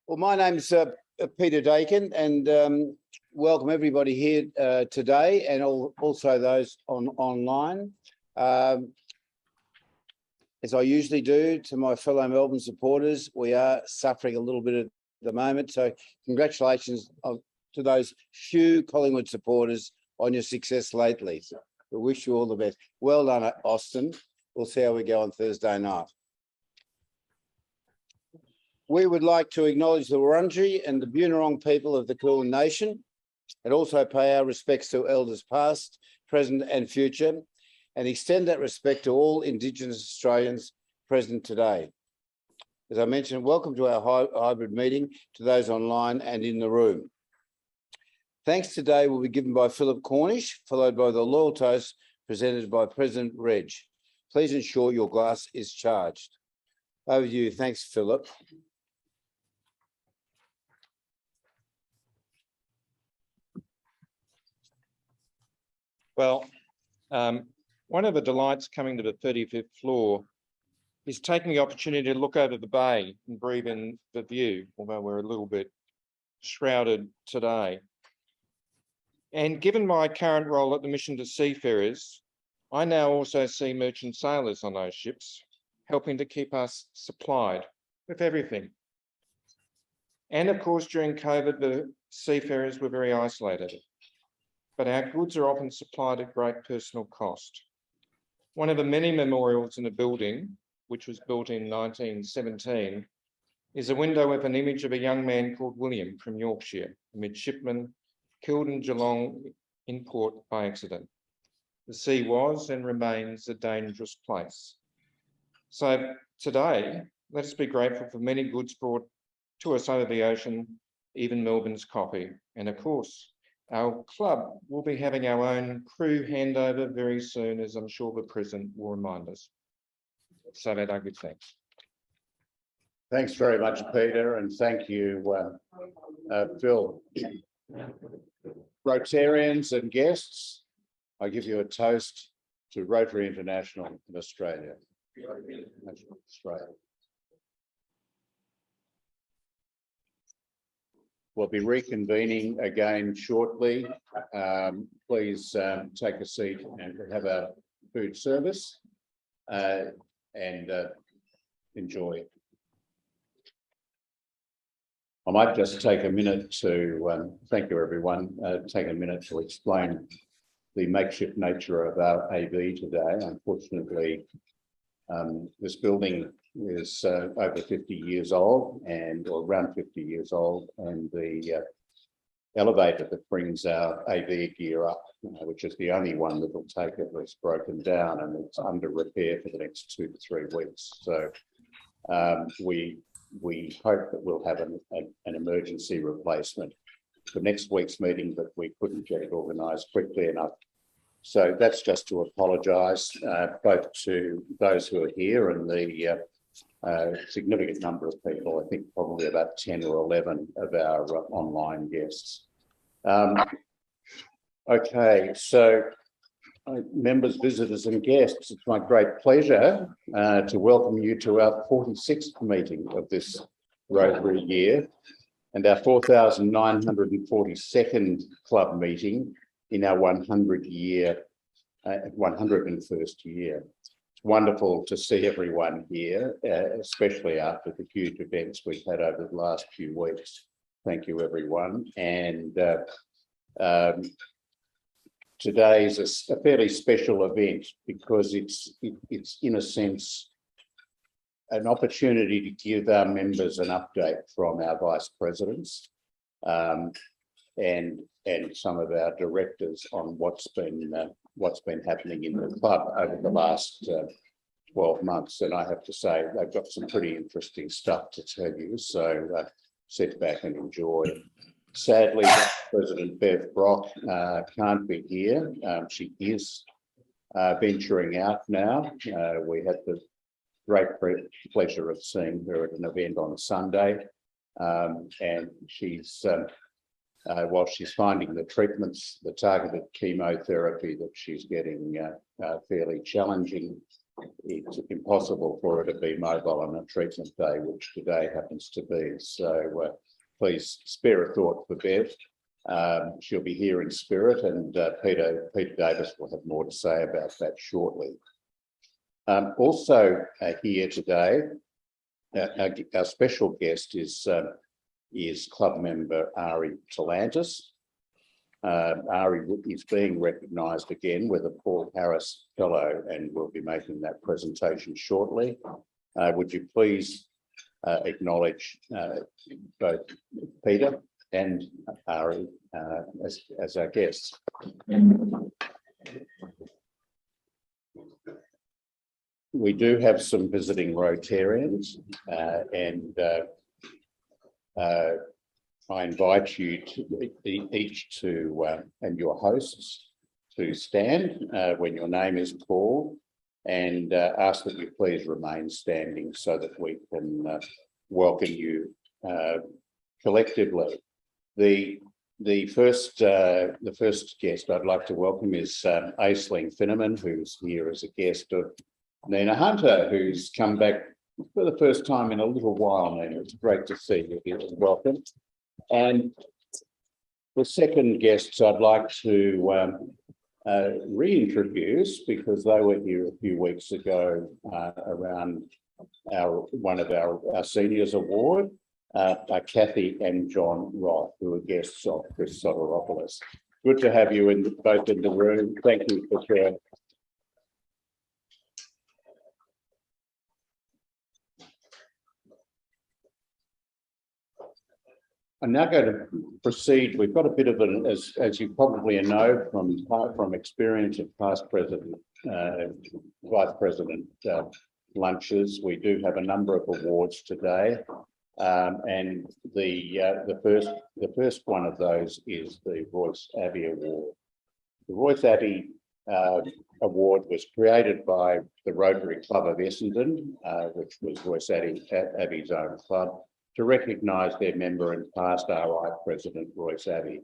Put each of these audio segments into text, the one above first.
Well, my name's Peter Dakin, and welcome everybody here today, and also those online. As I usually do to my fellow Melbourne supporters, we are suffering a little bit at the moment. So congratulations to those few Collingwood supporters on your success lately. So we wish you all the best. Well done, Austin. We'll see how we go on Thursday night. We would like to acknowledge the Wurundjeri and the Bunurong people of the Kulin Nation, and also pay our respects to elders past, present and future, and extend that respect to all Indigenous Australians present today. As I mentioned, welcome to our hybrid meeting to those online and in the room. Thanks today will be given by Philip Cornish, followed by the loyal toast presented by President Reg. Please ensure your glass is charged. Over to you. Thanks, Philip. Well, one of the delights coming to the 35th floor is taking the opportunity to look over the bay and breathe in the view, although we're a little bit shrouded today. And given my current role at the Mission to Seafarers, I now also see merchant sailors on those ships, helping to keep us supplied with everything. And of course, during COVID, the seafarers were very isolated, but our goods are often supplied at great personal cost. One of the many memorials in the building, which was built in 1917, is a window with an image of a young man called William from Yorkshire, a midshipman killed in Geelong in port by accident. The sea was and remains a dangerous place. So today, let us be grateful for many goods brought to us over the ocean, even Melbourne's coffee, and of course, our club will be having our own crew handover very soon, as I'm sure the President will remind us. So that I good thanks. Thanks very much, Peter, and thank you, Phil. Rotarians and guests, I give you a toast to Rotary International in Australia. We'll be reconvening again shortly. Please take a seat and have a food service and enjoy. I might just take a minute to, thank you everyone, take a minute to explain the makeshift nature of our AV today. Unfortunately, this building is over 50 years old or around 50 years old, and the elevator that brings our AV gear up, which is the only one that will take it, was broken down and it's under repair for the next 2 to 3 weeks. So we hope that we'll have an emergency replacement for next week's meeting, but we couldn't get it organised quickly enough. So that's just to apologise both to those who are here and the significant number of people, I think probably about 10 or 11 of our online guests. Okay, so members, visitors and guests, it's my great pleasure to welcome you to our 46th meeting of this Rotary year and our 4,942nd club meeting in our 101st year. It's wonderful to see everyone here, especially after the huge events we've had over the last few weeks. Thank you, everyone. And today is a fairly special event because it's in a sense an opportunity to give our members an update from our vice presidents and some of our directors on what's been happening in the club over the last 12 months. And I have to say, they've got some pretty interesting stuff to tell you. So sit back and enjoy. Sadly, President Bev Brock can't be here. She is venturing out now. We had the great pleasure of seeing her at an event on Sunday. And she's, while she's finding the treatments, the targeted chemotherapy that she's getting fairly challenging, it's impossible for her to be mobile on a treatment day, which today happens to be. So please spare a thought for Bev. She'll be here in spirit, and Peter Davis will have more to say about that shortly. Also here today, our special guest is club member Ari Talantis. Ari is being recognised again with a Paul Harris Fellow, and will be making that presentation shortly. Would you please acknowledge both Peter and Ari as our guests? We do have some visiting Rotarians, and I invite you to each to and your hosts to stand when your name is called, and ask that you please remain standing so that we can welcome you collectively. The first guest I'd like to welcome is Aisling Finneman, who's here as a guest of Nina Hunter, who's come back for the first time in a little while. Nina, it's great to see you here. Welcome. And the second guests I'd like to reintroduce, because they were here a few weeks ago around one of our seniors award, are Kathy and John Roth, who are guests of Chris Soteropoulos. Good to have you both in the room. Thank you for sharing. I'm now going to proceed. We've got a bit of an, as you probably know from experience of past president, vice president lunches, we do have a number of awards today, and the first one of those is the Royce Abbey Award. The Royce Abbey Award was created by the Rotary Club of Essendon, which was Royce Abbey's own club, to recognise their member and past RI President, Royce Abbey.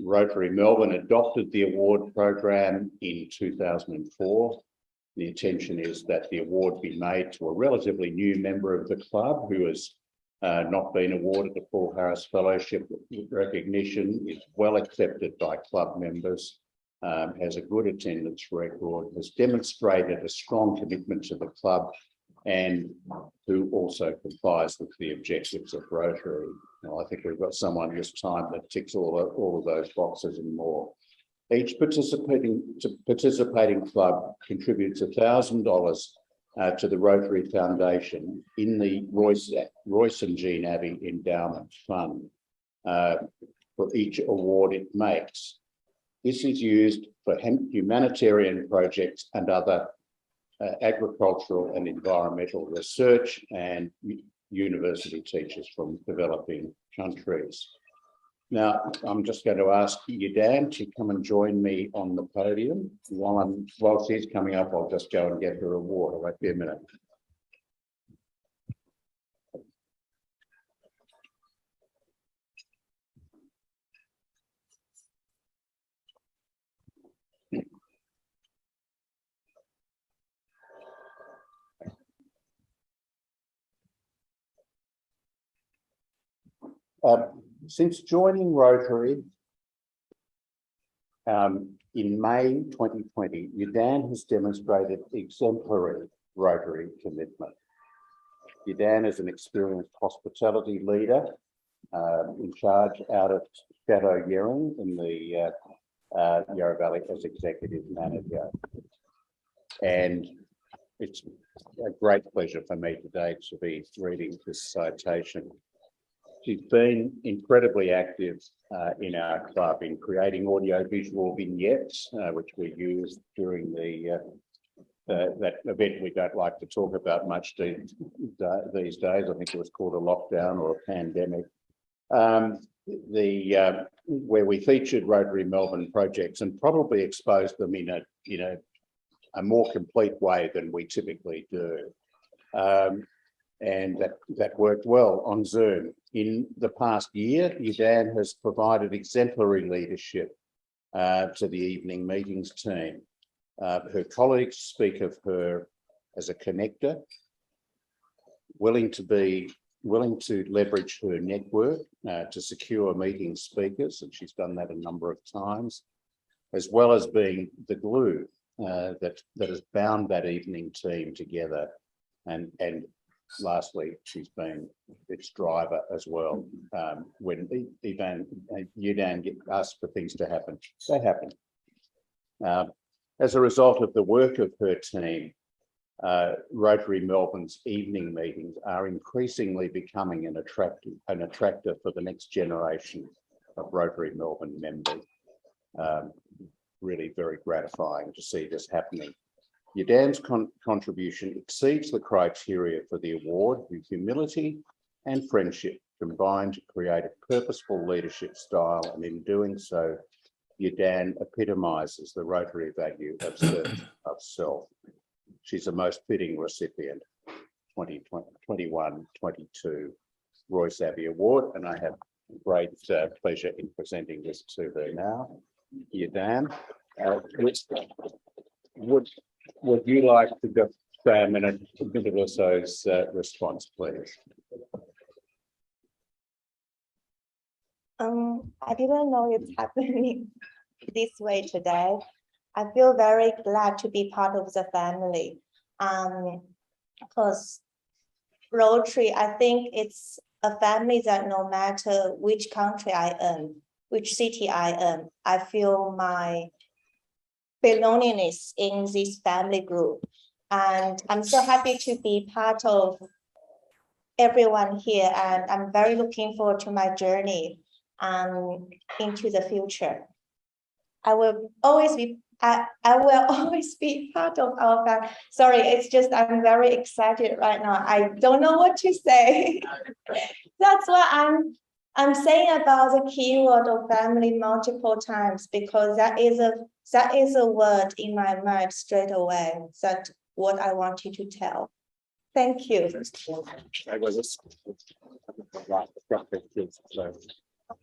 Rotary Melbourne adopted the award program in 2004. The intention is that the award be made to a relatively new member of the club who has not been awarded the Paul Harris Fellowship recognition, is well accepted by club members, has a good attendance record, has demonstrated a strong commitment to the club, and who also complies with the objectives of Rotary. Now, I think we've got someone this time that ticks all of those boxes and more. Each participating club contributes $1,000 to the Rotary Foundation in the Royce and Jean Abbey Endowment Fund for each award it makes. This is used for humanitarian projects and other agricultural and environmental research, and university teachers from developing countries. Now, I'm just going to ask Yudan to come and join me on the podium. While she's coming up, I'll just go and get her award. I'll wait for a minute. Since joining Rotary in May 2020, Yudan has demonstrated exemplary Rotary commitment. Yudan is an experienced hospitality leader in charge out of Chateau Yering in the Yarra Valley as executive manager. And it's a great pleasure for me today to be reading this citation. She's been incredibly active in our club in creating audio-visual vignettes, which we used during that event we don't like to talk about much these days. I think it was called a lockdown or a pandemic. Where we featured Rotary Melbourne projects and probably exposed them in a more complete way than we typically do. And that worked well on Zoom. In the past year, Yudan has provided exemplary leadership to the evening meetings team. Her colleagues speak of her as a connector, willing to leverage her network to secure meeting speakers, and she's done that a number of times, as well as being the glue that has bound that evening team together. And lastly, she's been its driver as well. When Yudan get asked for things to happen, they happen. As a result of the work of her team, Rotary Melbourne's evening meetings are increasingly becoming an attractor for the next generation of Rotary Melbourne members. Really very gratifying to see this happening. Yudan's contribution exceeds the criteria for the award with humility and friendship combined to create a purposeful leadership style, and in doing so, Yudan epitomises the Rotary value of service of self. She's a most fitting recipient, 2021-22 Royce Abbey Award, and I have great pleasure in presenting this to her now. Yudan, would you like to just say a minute or so's response, please? I didn't know it's happening this way today. I feel very glad to be part of the family. Because Rotary, I think it's a family that no matter which country I am, which city I am, I feel my belongingness in this family group. And I'm so happy to be part of everyone here. And I'm very looking forward to my journey into the future. I will always be part of our family. Sorry, it's just I'm very excited right now. I don't know what to say. That's what I'm saying about the keyword of family multiple times, because that is a word in my mind straight away. That's what I wanted to tell. Thank you.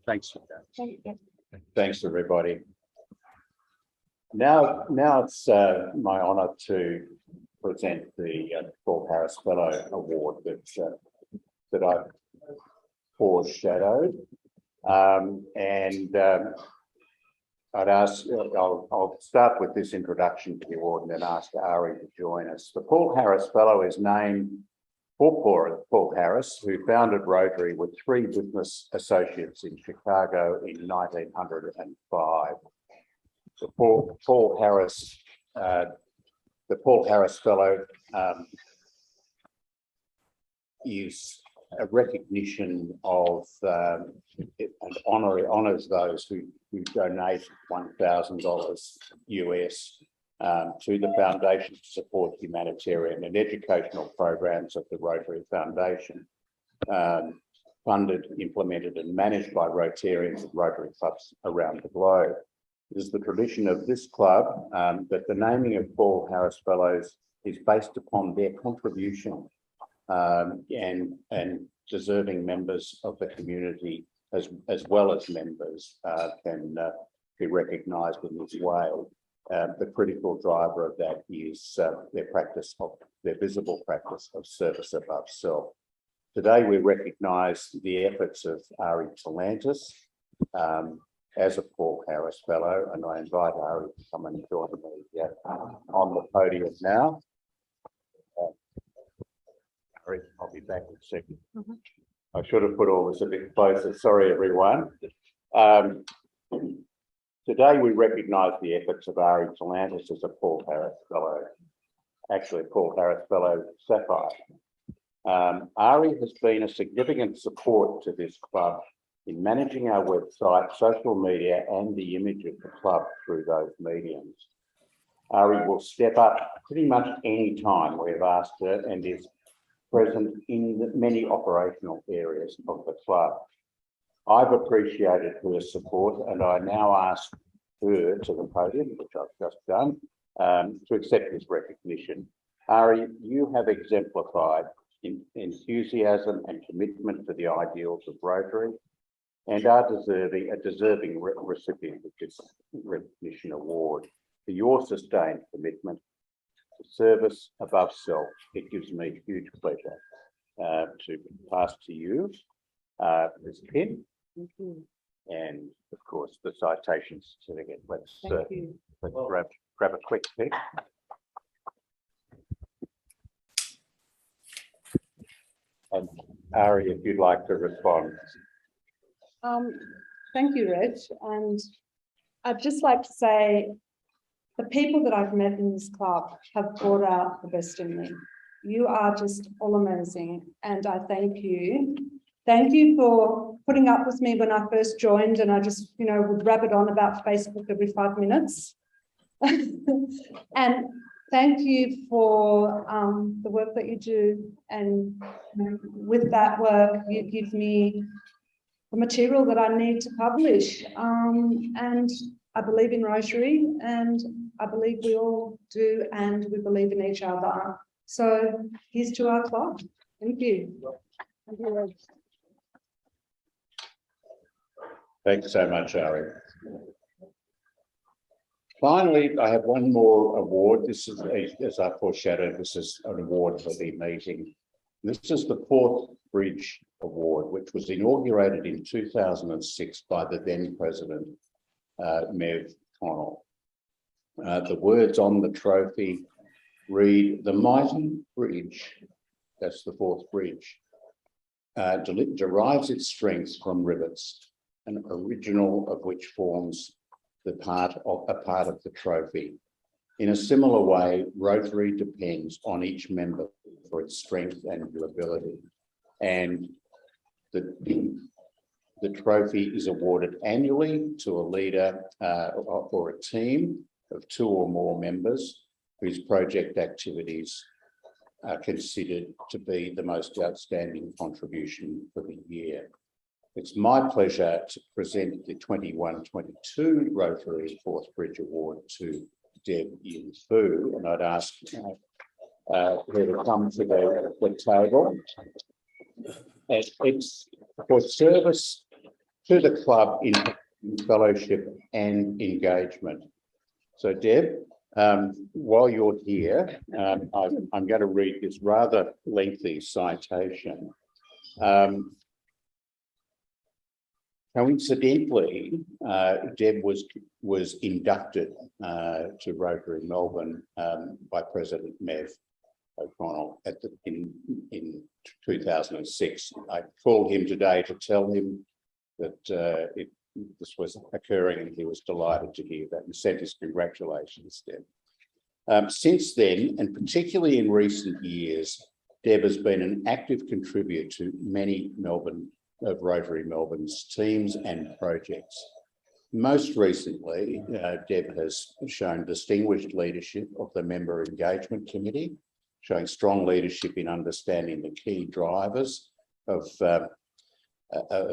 Thanks. Thank you. Thanks, everybody. Now it's my honour to present the Paul Harris Fellow Award that I've foreshadowed, and I'll start with this introduction to the award and then ask Ari to join us. The Paul Harris Fellow is named for Paul Harris, who founded Rotary with 3 business associates in Chicago in 1905. The Paul Harris Fellow is a recognition of and honours those who donate $1,000 US to the foundation to support humanitarian and educational programs of the Rotary Foundation, funded, implemented and managed by Rotarians at Rotary clubs around the globe. It is the tradition of this club that the naming of Paul Harris Fellows is based upon their contribution, and deserving members of the community as well as members can be recognised in this way. The critical driver of that is their visible practice of service above self. Today we recognise the efforts of Ari Talantis as a Paul Harris Fellow, and I invite Ari to come and join me on the podium now. Ari, I'll be back in a second. I should have put all this a bit closer. Sorry, everyone. Today we recognise the efforts of Ari Talantis as a Paul Harris Fellow, actually Paul Harris Fellow Sapphire. Ari has been a significant support to this club in managing our website, social media and the image of the club through those mediums. Ari will step up pretty much any time we've asked her and is present in many operational areas of the club. I've appreciated her support and I now ask her to the podium, which I've just done, to accept this recognition. Ari, you have exemplified enthusiasm and commitment to the ideals of Rotary and are a deserving recipient of this recognition award. for your sustained commitment to service above self. It gives me huge pleasure to pass to you this pin. Thank you. And of course, the citation certificate. Let's Thank you. grab a quick pic. And Ari, if you'd like to respond. Thank you, Reg. And I'd just like to say the people that I've met in this club have brought out the best in me. You are just all amazing. And I thank you. Thank you for putting up with me when I first joined and I just, would rabbit on about Facebook every 5 minutes. And thank you for the work that you do. And with that work, you give me the material that I need to publish. And I believe in Rotary and I believe we all do and we believe in each other. So here's to our club. Thank you. Thank you, Reg. Thanks so much, Ari. Finally, I have one more award. This is, as I foreshadowed, this is an award for the meeting. This is the Fourth Bridge Award, which was inaugurated in 2006 by the then President, Mev Connell. The words on the trophy read, "The mighty bridge," that's the Fourth Bridge, derives its strength from rivets, an original of which forms a part of the trophy. In a similar way, Rotary depends on each member for its strength and durability. And the trophy is awarded annually to a leader or a team of 2 or more members whose project activities are considered to be the most outstanding contribution for the year. It's my pleasure to present the 21-22 Rotary Fourth Bridge Award to Deb Yin Fu, and I'd ask her to come to the table. And it's for service to the club in fellowship and engagement. So Deb, while you're here, I'm going to read this rather lengthy citation. Coincidentally, Deb was inducted to Rotary Melbourne by President Mev O'Connell in 2006. I called him today to tell him that this was occurring, and he was delighted to hear that and sent his congratulations, Deb. Since then, and particularly in recent years, Deb has been an active contributor to many of Rotary Melbourne's teams and projects. Most recently, Deb has shown distinguished leadership of the Member Engagement Committee, showing strong leadership in understanding the key drivers of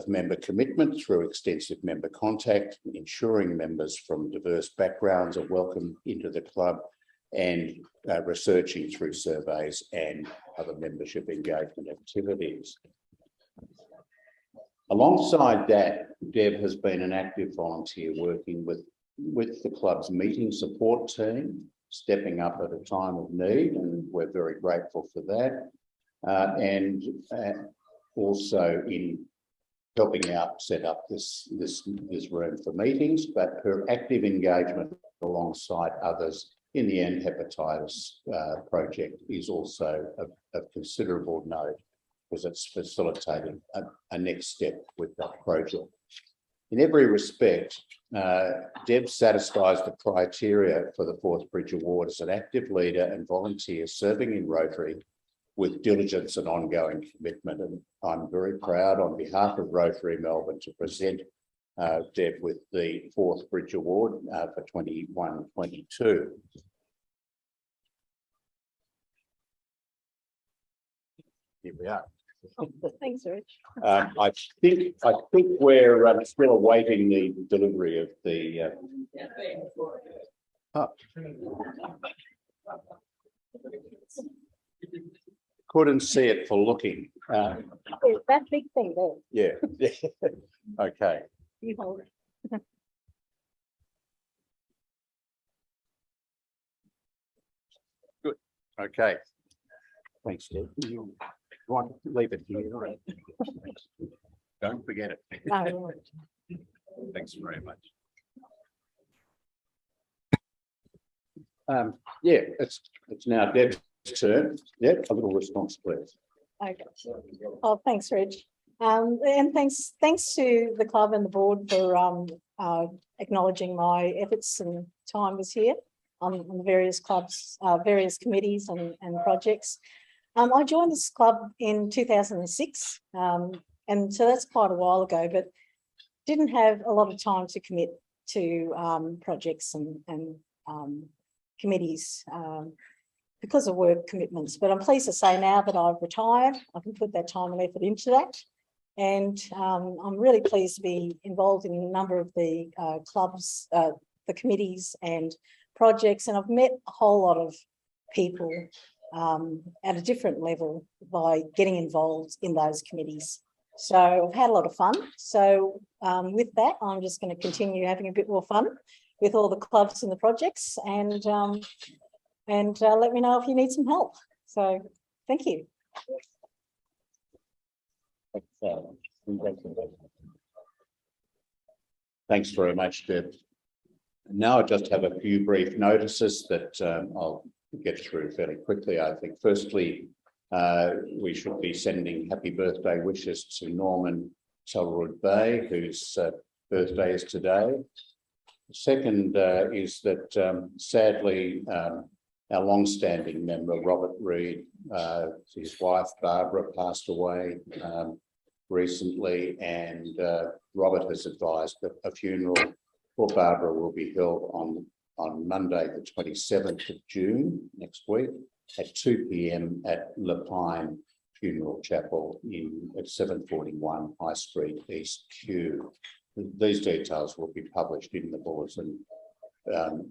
member commitment through extensive member contact, ensuring members from diverse backgrounds are welcomed into the club, and researching through surveys and other membership engagement activities. Alongside that, Deb has been an active volunteer working with the club's meeting support team, stepping up at a time of need, and we're very grateful for that. And also in helping out set up this room for meetings, but her active engagement alongside others in the end hepatitis project is also of considerable note, because it's facilitating a next step with that project. In every respect, Deb satisfies the criteria for the Fourth Bridge Award as an active leader and volunteer serving in Rotary with diligence and ongoing commitment. And I'm very proud on behalf of Rotary Melbourne to present Deb with the Fourth Bridge Award for 21-22. Here we are. Thanks, Rich. I think we're still awaiting the delivery of the. Couldn't see it for looking. That big thing there. Yeah. Okay. You hold it. Okay. Thanks, Deb. You want to leave it here? Right? Don't forget it. No, Thanks very much. Yeah, it's now Deb's turn. Deb, a little response, please. okay. Oh, thanks, Reg. And thanks to the club and the board for acknowledging my efforts and time was here on the various clubs, various committees and projects. I joined this club in 2006, and so that's quite a while ago, but didn't have a lot of time to commit to projects and committees because of work commitments. But I'm pleased to say now that I've retired, I can put that time and effort into that. And I'm really pleased to be involved in a number of the clubs, the committees and projects. And I've met a whole lot of people at a different level by getting involved in those committees. So I've had a lot of fun. So with that, I'm just going to continue having a bit more fun with all the clubs and the projects, and let me know if you need some help. So thank you. Thanks very much, Deb. Now I just have a few brief notices that I'll get through fairly quickly. I think firstly, we should be sending happy birthday wishes to Norman Tellerwood Bay, whose birthday is today. Second is that sadly, our long-standing member, Robert Reid, his wife, Barbara, passed away recently, and Robert has advised that a funeral for Barbara will be held on Monday, the 27th of June, next week, at 2 p.m. at Lepine Funeral Chapel at 741 High Street, East Kew. These details will be published in the bulletin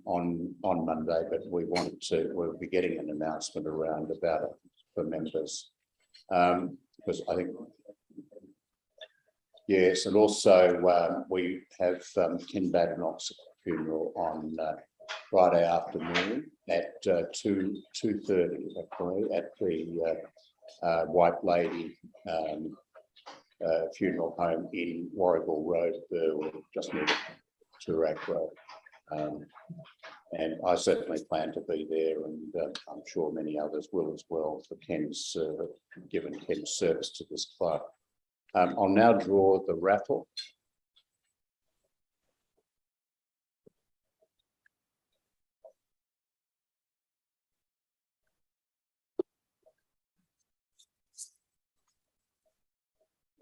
on Monday, but we'll be getting an announcement around about it for members. Because I think, yes, and also we have Ken Badenoch's funeral on Friday afternoon at 2:30 actually at the White Lady funeral home in Warrigal Road, Burwood, just near Toorak Road. And I certainly plan to be there, and I'm sure many others will as well, for Ken's given Ken's service to this club. I'll now draw the raffle.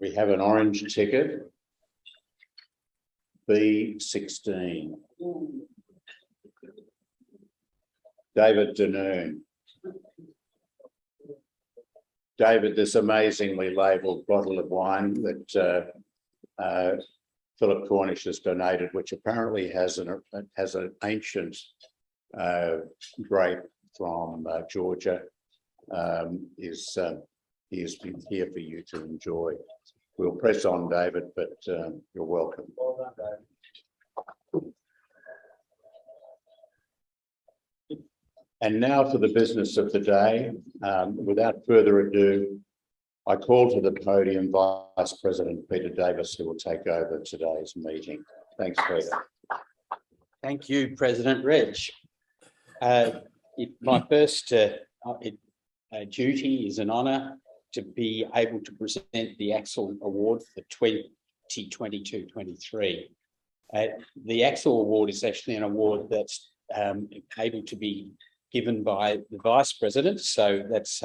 We have an orange ticket, B16. David Denern. David, this amazingly labelled bottle of wine that Philip Cornish has donated, which apparently has an ancient grape from Georgia, is here for you to enjoy. We'll press on, David, but you're welcome. Well done, David. And now for the business of the day. Without further ado, I call to the podium Vice President Peter Davis, who will take over today's meeting. Thanks, Peter. Thank you, President Reg. My first duty is an honour to be able to present the Axel Award for 2022-23. The Axel Award is actually an award that's able to be given by the Vice President, so that's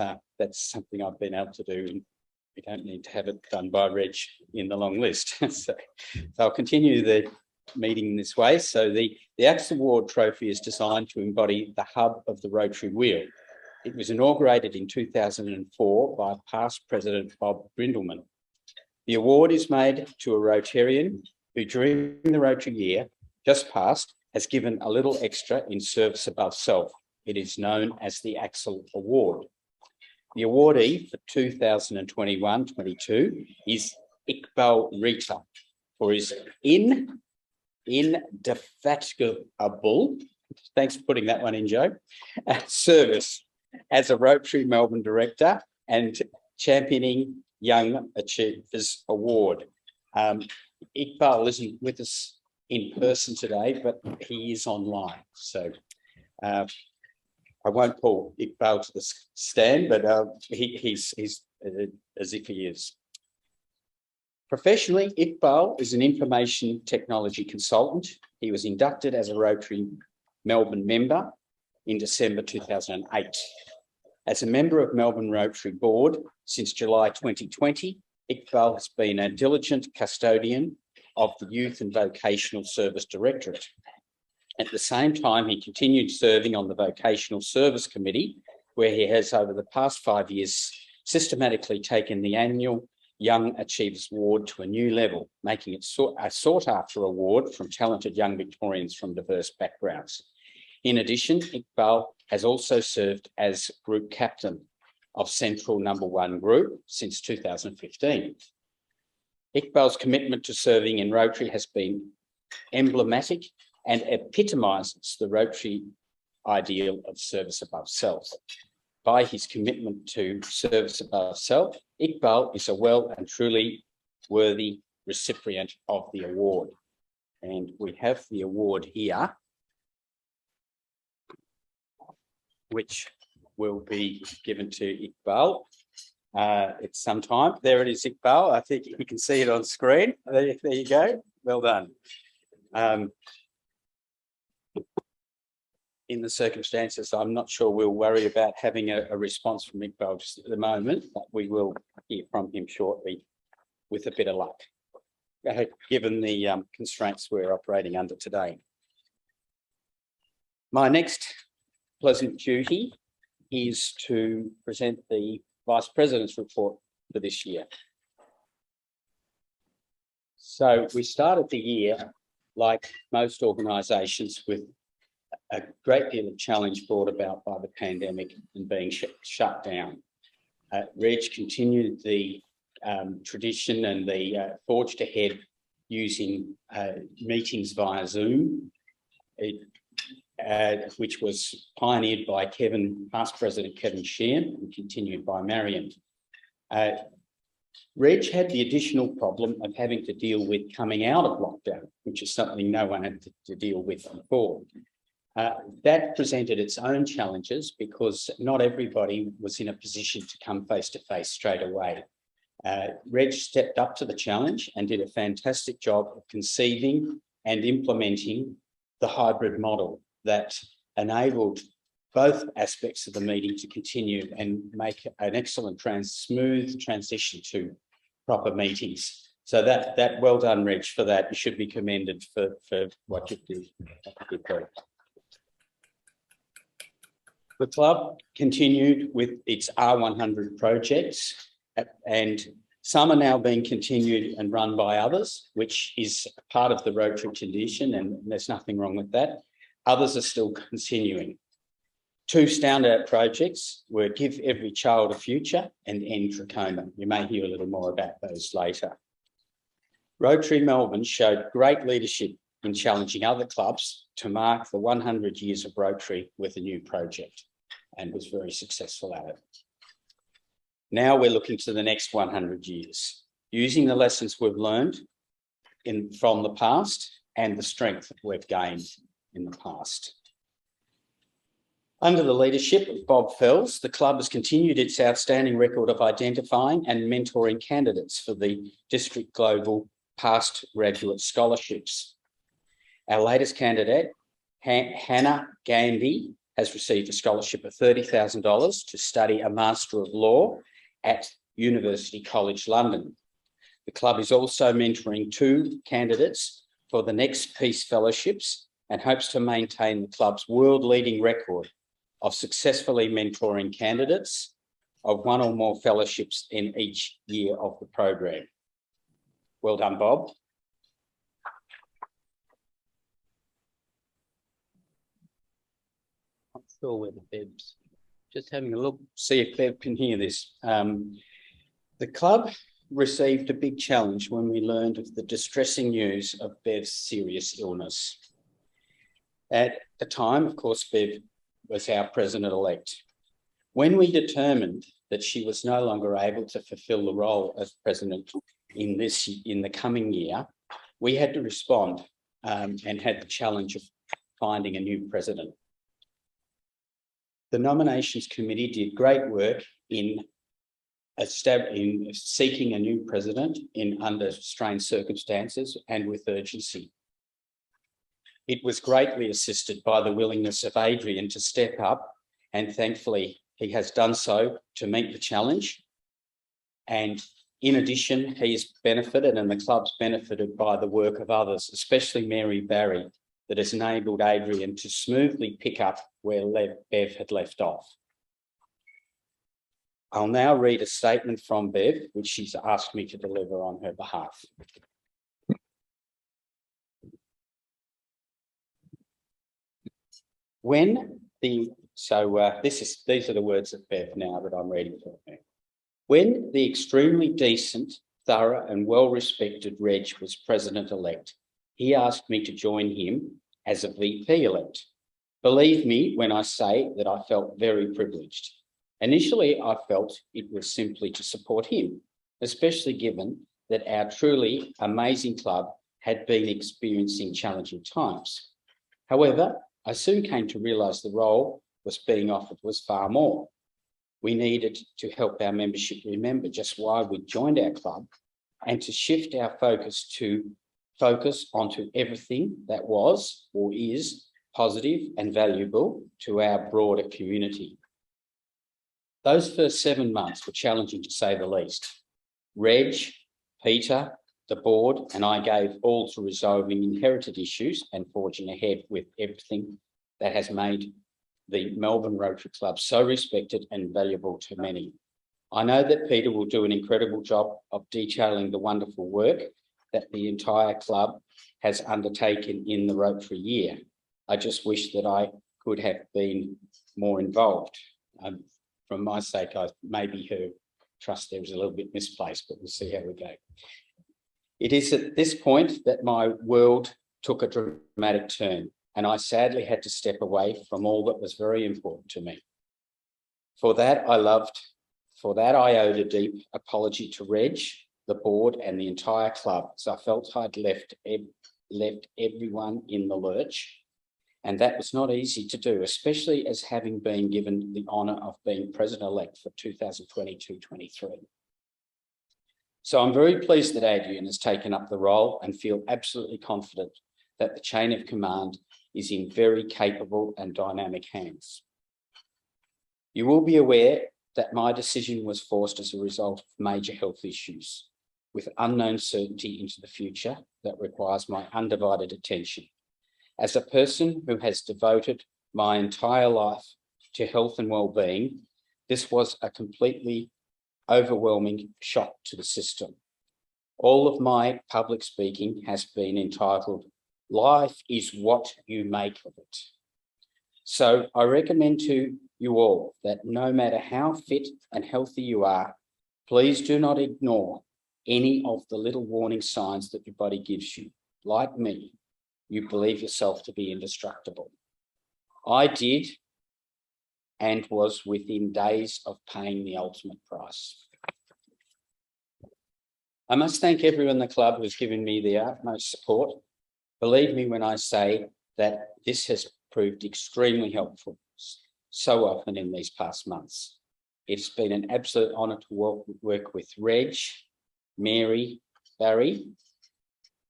something I've been able to do, and we don't need to have it done by Reg in the long list. So I'll continue the meeting this way. So the Axel Award trophy is designed to embody the hub of the Rotary Wheel. It was inaugurated in 2004 by past President Bob Brindleman. The award is made to a Rotarian who, during the Rotary year just past, has given a little extra in service above self. It is known as the Axel Award. The awardee for 2021-22 is Iqbal Rita for his indefatigable, thanks for putting that one in, Joe, service as a Rotary Melbourne Director and championing Young Achievers Award. Iqbal isn't with us in person today, but he is online. So I won't call Iqbal to the stand, but he's as if he is. Professionally, Iqbal is an information technology consultant. He was inducted as a Rotary Melbourne member in December 2008. As a member of Melbourne Rotary Board since July 2020, Iqbal has been a diligent custodian of the Youth and Vocational Service Directorate. At the same time, he continued serving on the Vocational Service Committee, where he has over the past 5 years systematically taken the annual Young Achievers Award to a new level, making it a sought-after award from talented young Victorians from diverse backgrounds. In addition, Iqbal has also served as Group Captain of Central No. 1 Group since 2015. Iqbal's commitment to serving in Rotary has been emblematic and epitomises the Rotary ideal of service above self. By his commitment to service above self, Iqbal is a well and truly worthy recipient of the award. And we have the award here, which will be given to Iqbal at some time. There it is, Iqbal. I think you can see it on screen. There you go. Well done. In the circumstances, I'm not sure we'll worry about having a response from Iqbal just at the moment, but we will hear from him shortly with a bit of luck, given the constraints we're operating under today. My next pleasant duty is to present the Vice President's report for this year. So we started the year, like most organisations, with a great deal of challenge brought about by the pandemic and being shut down. Reg continued the tradition and the forged ahead using meetings via Zoom, which was pioneered by past President Kevin Sheehan and continued by Marion. Reg had the additional problem of having to deal with coming out of lockdown, which is something no one had to deal with before. That presented its own challenges because not everybody was in a position to come face to face straight away. Reg stepped up to the challenge and did a fantastic job of conceiving and implementing the hybrid model that enabled both aspects of the meeting to continue and make an excellent smooth transition to proper meetings. So that well done, Reg, for that. You should be commended for what you did. The club continued with its R100 projects, and some are now being continued and run by others, which is part of the Rotary tradition, and there's nothing wrong with that. Others are still continuing. Two standout projects were Give Every Child a Future and End Trachoma. You may hear a little more about those later. Rotary Melbourne showed great leadership in challenging other clubs to mark the 100 years of Rotary with a new project, and was very successful at it. Now we're looking to the next 100 years, using the lessons we've learned from the past and the strength that we've gained in the past. Under the leadership of Bob Fells, the club has continued its outstanding record of identifying and mentoring candidates for the District Global Past Graduate Scholarships. Our latest candidate, Hannah Gandhi, has received a scholarship of $30,000 to study a Master of Law at University College London. The club is also mentoring 2 candidates for the next Peace Fellowships and hopes to maintain the club's world-leading record of successfully mentoring candidates of 1 or more fellowships in each year of the program. Well done, Bob. Not sure where the Beb's. Just having a look, see if Bev can hear this. The club received a big challenge when we learned of the distressing news of Bev's serious illness. At the time, of course, Bev was our president-elect. When we determined that she was no longer able to fulfil the role of president in the coming year, we had to respond and had the challenge of finding a new president. The nominations committee did great work in seeking a new president under strained circumstances and with urgency. It was greatly assisted by the willingness of Adrian to step up, and thankfully he has done so to meet the challenge. And in addition, he has benefited, and the club's benefited by the work of others, especially Mary Barry, that has enabled Adrian to smoothly pick up where Bev had left off. I'll now read a statement from Bev, which she's asked me to deliver on her behalf. These are the words of Bev now that I'm reading from her. When the extremely decent, thorough and well-respected Reg was president-elect, he asked me to join him as a VP-elect. Believe me when I say that I felt very privileged. Initially, I felt it was simply to support him, especially given that our truly amazing club had been experiencing challenging times. However, I soon came to realise the role was being offered was far more. We needed to help our membership remember just why we joined our club and to shift our focus onto everything that was or is positive and valuable to our broader community. Those first 7 months were challenging to say the least. Reg, Peter, the board and I gave all to resolving inherited issues and forging ahead with everything that has made the Melbourne Rotary Club so respected and valuable to many. I know that Peter will do an incredible job of detailing the wonderful work that the entire club has undertaken in the Rotary year. I just wish that I could have been more involved. For my sake, maybe her trust there is a little bit misplaced, but we'll see how we go. It is at this point that my world took a dramatic turn, and I sadly had to step away from all that was very important to me. For that, I owed a deep apology to Reg, the board, and the entire club, as I felt I'd left everyone in the lurch. And that was not easy to do, especially as having been given the honour of being president-elect for 2022-23. So I'm very pleased that Adrian has taken up the role and feel absolutely confident that the chain of command is in very capable and dynamic hands. You will be aware that my decision was forced as a result of major health issues with unknown certainty into the future that requires my undivided attention. As a person who has devoted my entire life to health and well-being, this was a completely overwhelming shock to the system. All of my public speaking has been entitled, "Life is what you make of it." So I recommend to you all that no matter how fit and healthy you are, please do not ignore any of the little warning signs that your body gives you. Like me, you believe yourself to be indestructible. I did, and was within days of paying the ultimate price. I must thank everyone in the club who has given me the utmost support. Believe me when I say that this has proved extremely helpful so often in these past months. It's been an absolute honour to work with Reg, Mary, Barry,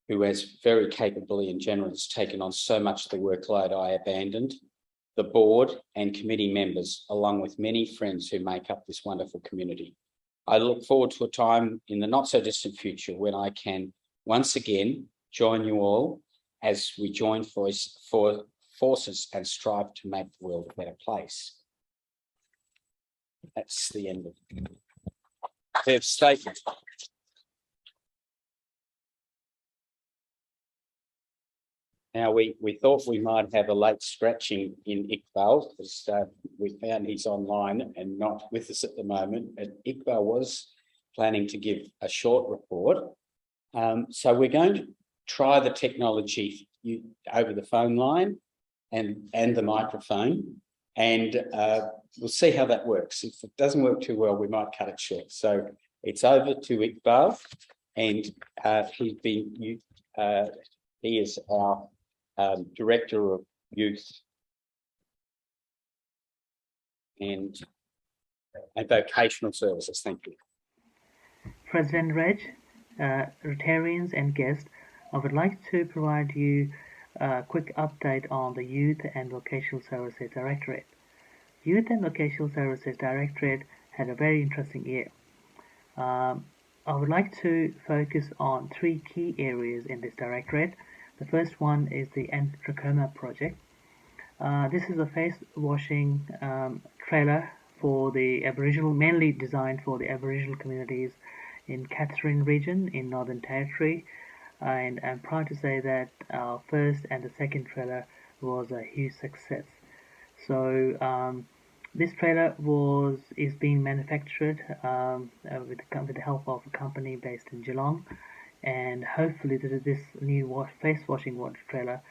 who has very capably and generously taken on so much of the workload I abandoned, the board and committee members, along with many friends who make up this wonderful community. I look forward to a time in the not so distant future when I can once again join you all as we join forces and strive to make the world a better place. That's the end of their statement. Now, we thought we might have a late scratching in Iqbal because we found he's online and not with us at the moment. And Iqbal was planning to give a short report. So we're going to try the technology over the phone line and the microphone. And we'll see how that works. If it doesn't work too well, we might cut it short. So it's over to Iqbal, and he is our Director of Youth and Vocational Services. Thank you. President Reg, Rotarians and guests, I would like to provide you a quick update on the Youth and Vocational Services Directorate. Youth and Vocational Services Directorate had a very interesting year. I would like to focus on 3 key areas in this directorate. The first one is the End Trachoma project. This is a face washing trailer for the Aboriginal, mainly designed for the Aboriginal communities in Katherine region in Northern Territory. And I'm proud to say that our first and the second trailer was a huge success. So this trailer is being manufactured with the help of a company based in Geelong, and hopefully this new face washing water trailer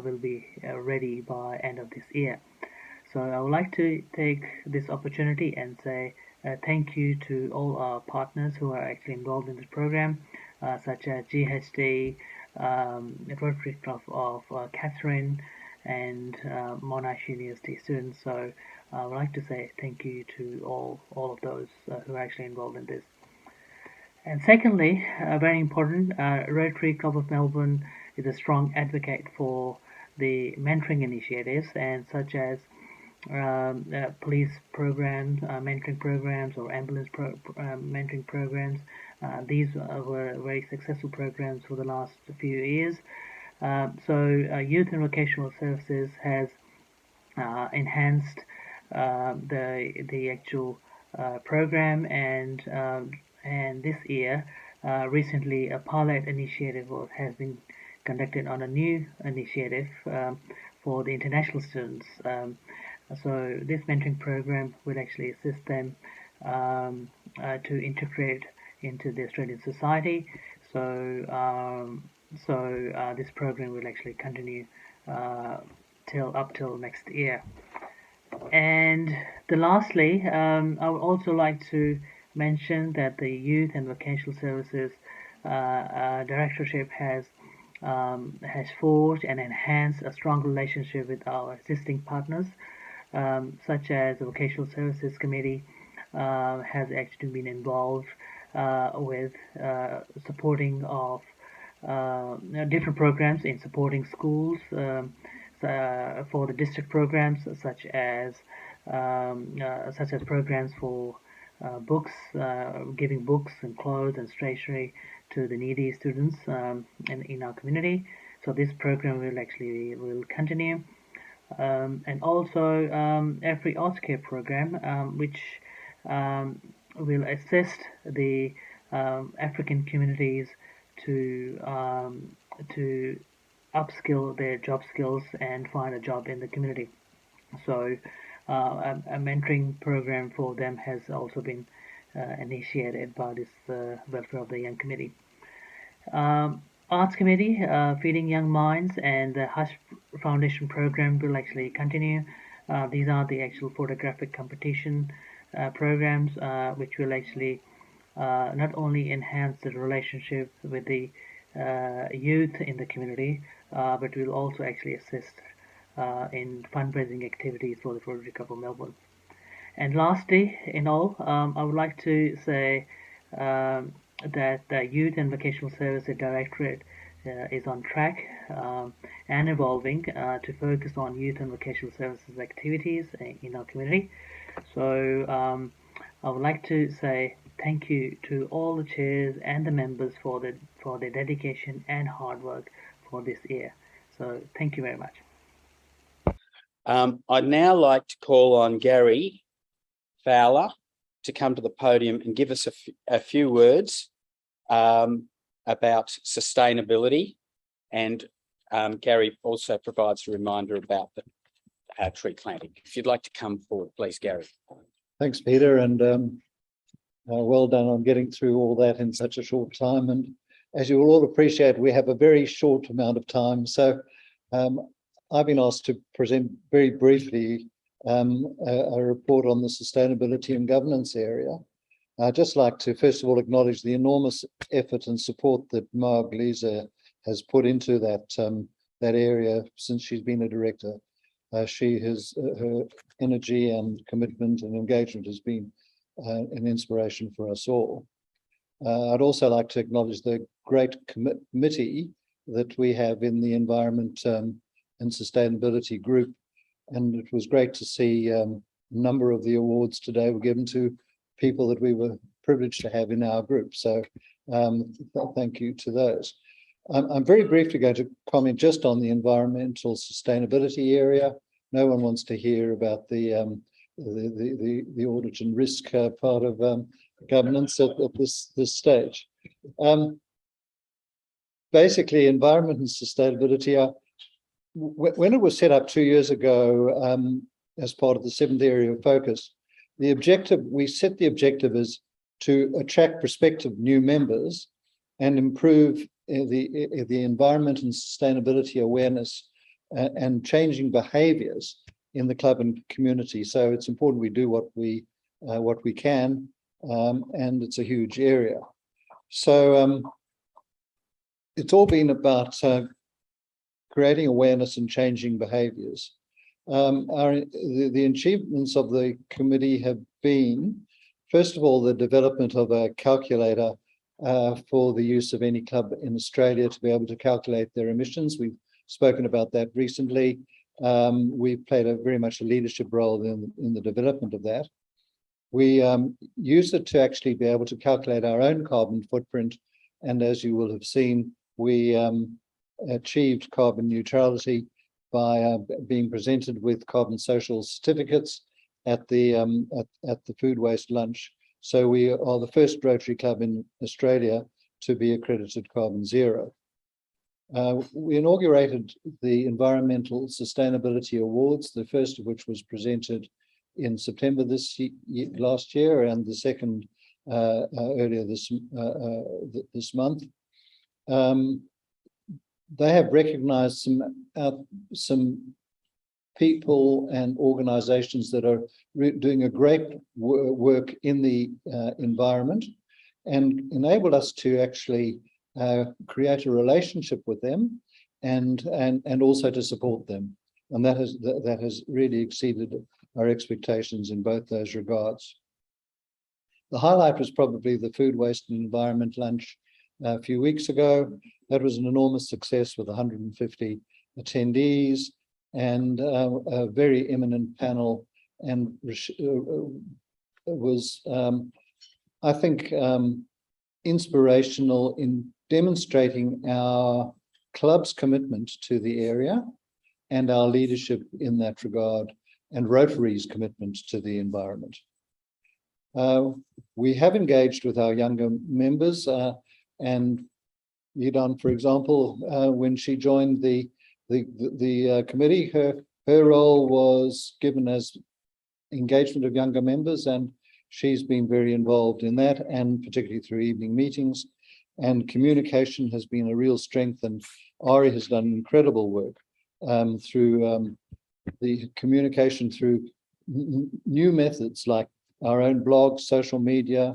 will be ready by end of this year. So I would like to take this opportunity and say thank you to all our partners who are actually involved in this program, such as GHD, Rotary Club of Katherine, and Monash University students. So I would like to say thank you to all of those who are actually involved in this. And secondly, very important, Rotary Club of Melbourne is a strong advocate for the mentoring initiatives, and such as police programs, mentoring programs, or ambulance mentoring programs. These were very successful programs for the last few years. So Youth and Vocational Services has enhanced the actual program, and this year, recently, a pilot initiative has been conducted on a new initiative for the international students. So this mentoring program will actually assist them to integrate into the Australian society. So this program will actually continue up till next year. And lastly, I would also like to mention that the Youth and Vocational Services Directorship has forged and enhanced a strong relationship with our existing partners, such as the Vocational Services Committee has actually been involved with supporting of different programs in supporting schools for the district programs, such as programs for books, giving books and clothes and stationery to the needy students in our community. So this program will continue, and also every AusCare program, which will assist the African communities to upskill their job skills and find a job in the community. So a mentoring program for them has also been initiated by this Welfare of the Young Committee. Arts Committee, Feeding Young Minds, and the Hush Foundation program will actually continue. These are the actual photographic competition programs, which will actually not only enhance the relationship with the youth in the community, but will also actually assist in fundraising activities for the Rotary Club of Melbourne. And lastly, I would like to say that the Youth and Vocational Services Directorate is on track and evolving to focus on youth and vocational services activities in our community. So I would like to say thank you to all the chairs and the members for their dedication and hard work for this year. So thank you very much. I'd now like to call on Gary Fowler to come to the podium and give us a few words about sustainability. And Gary also provides a reminder about the tree planting. If you'd like to come forward, please, Gary. Thanks, Peter, and well done on getting through all that in such a short time. And as you will all appreciate, we have a very short amount of time. So I've been asked to present very briefly a report on the sustainability and governance area. I'd just like to first of all acknowledge the enormous effort and support that Marg Lisa has put into that area since she's been a director. Her energy and commitment and engagement has been an inspiration for us all. I'd also like to acknowledge the great committee that we have in the Environment and Sustainability Group. And it was great to see a number of the awards today were given to people that we were privileged to have in our group. So thank you to those. I'm very briefly going to comment just on the environmental sustainability area. No one wants to hear about the audit and risk part of governance at this stage. Basically, environment and sustainability are, when it was set up 2 years ago as part of the 7th area of focus, we set the objective as to attract prospective new members and improve the environment and sustainability awareness and changing behaviours in the club and community. So it's important we do what we can, and it's a huge area. So it's all been about creating awareness and changing behaviours. The achievements of the committee have been, first of all, the development of a calculator for the use of any club in Australia to be able to calculate their emissions. We've spoken about that recently. We've played very much a leadership role in the development of that. We use it to actually be able to calculate our own carbon footprint. And as you will have seen, we achieved carbon neutrality by being presented with carbon social certificates at the food waste lunch. So we are the first Rotary Club in Australia to be accredited carbon zero. We inaugurated the Environmental Sustainability Awards, the first of which was presented in September last year, and the second earlier this month. They have recognised some people and organisations that are doing a great work in the environment, and enabled us to actually create a relationship with them and also to support them. And that has really exceeded our expectations in both those regards. The highlight was probably the food waste and environment lunch a few weeks ago. That was an enormous success with 150 attendees and a very eminent panel, and was, I think, inspirational in demonstrating our club's commitment to the area and our leadership in that regard, and Rotary's commitment to the environment. We have engaged with our younger members, and Yidan, for example, when she joined the committee, her role was given as engagement of younger members, and she's been very involved in that, and particularly through evening meetings. And communication has been a real strength, and Ari has done incredible work through the communication through new methods like our own blog, social media,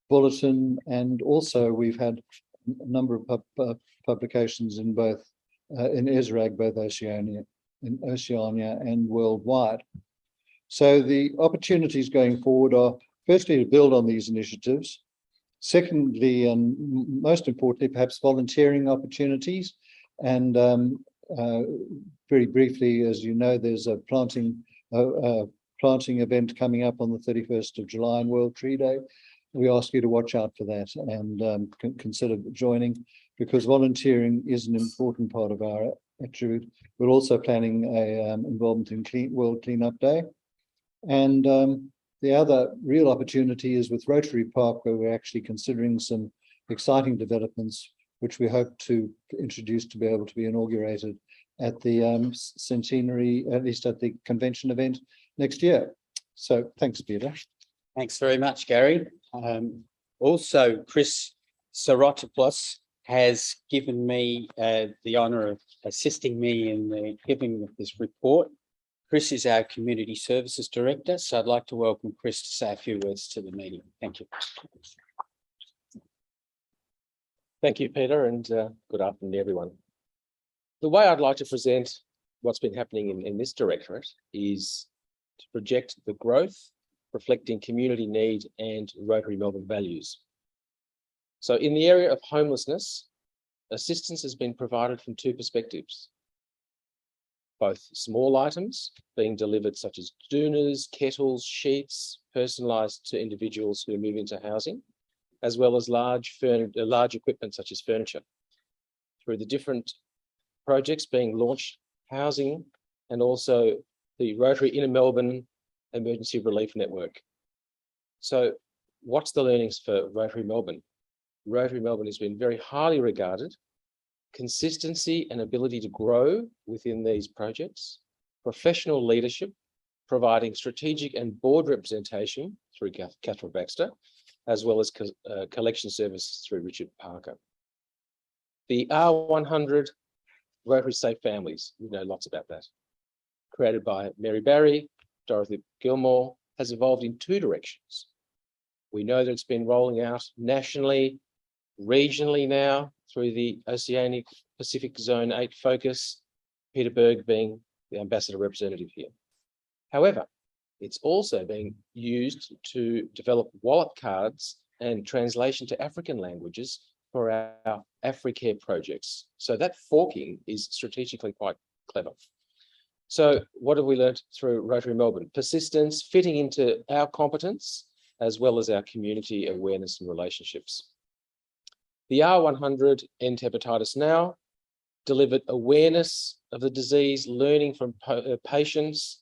bulletin, and also we've had a number of publications in both in ESRAG, both Oceania and worldwide. So the opportunities going forward are firstly to build on these initiatives. Secondly, and most importantly, perhaps volunteering opportunities. And very briefly, as you know, there's a planting event coming up on the 31st of July on World Tree Day. We ask you to watch out for that and consider joining, because volunteering is an important part of our attribute. We're also planning a involvement in World Cleanup Day. And the other real opportunity is with Rotary Park, where we're actually considering some exciting developments, which we hope to introduce to be able to be inaugurated at the centenary, at least at the convention event next year. So thanks, Peter. Thanks very much, Gary. Also, Chris Sarotopoulos has given me the honour of assisting me in the giving of this report. Chris is our Community Services Director, so I'd like to welcome Chris to say a few words to the meeting. Thank you. Thank you, Peter, and good afternoon, everyone. The way I'd like to present what's been happening in this directorate is to project the growth reflecting community need and Rotary Melbourne values. So in the area of homelessness, assistance has been provided from two perspectives. Both small items being delivered such as doonas, kettles, sheets, personalised to individuals who move into housing, as well as large equipment such as furniture. Through the different projects being launched, housing and also the Rotary Inner Melbourne Emergency Relief Network. So what's the learnings for Rotary Melbourne? Rotary Melbourne has been very highly regarded. Consistency and ability to grow within these projects, professional leadership, providing strategic and board representation through Catherine Baxter, as well as collection services through Richard Parker. The R100 Rotary Safe Families, we know lots about that. Created by Mary Barry, Dorothy Gilmore, has evolved in two directions. We know that it's been rolling out nationally, regionally now through the Oceanic Pacific Zone 8 focus, Peter Berg being the ambassador representative here. However, it's also being used to develop wallet cards and translation to African languages for our AfriCare projects. So that forking is strategically quite clever. So what have we learned through Rotary Melbourne? Persistence, fitting into our competence, as well as our community awareness and relationships. The R100 End Hepatitis Now delivered awareness of the disease, learning from patients.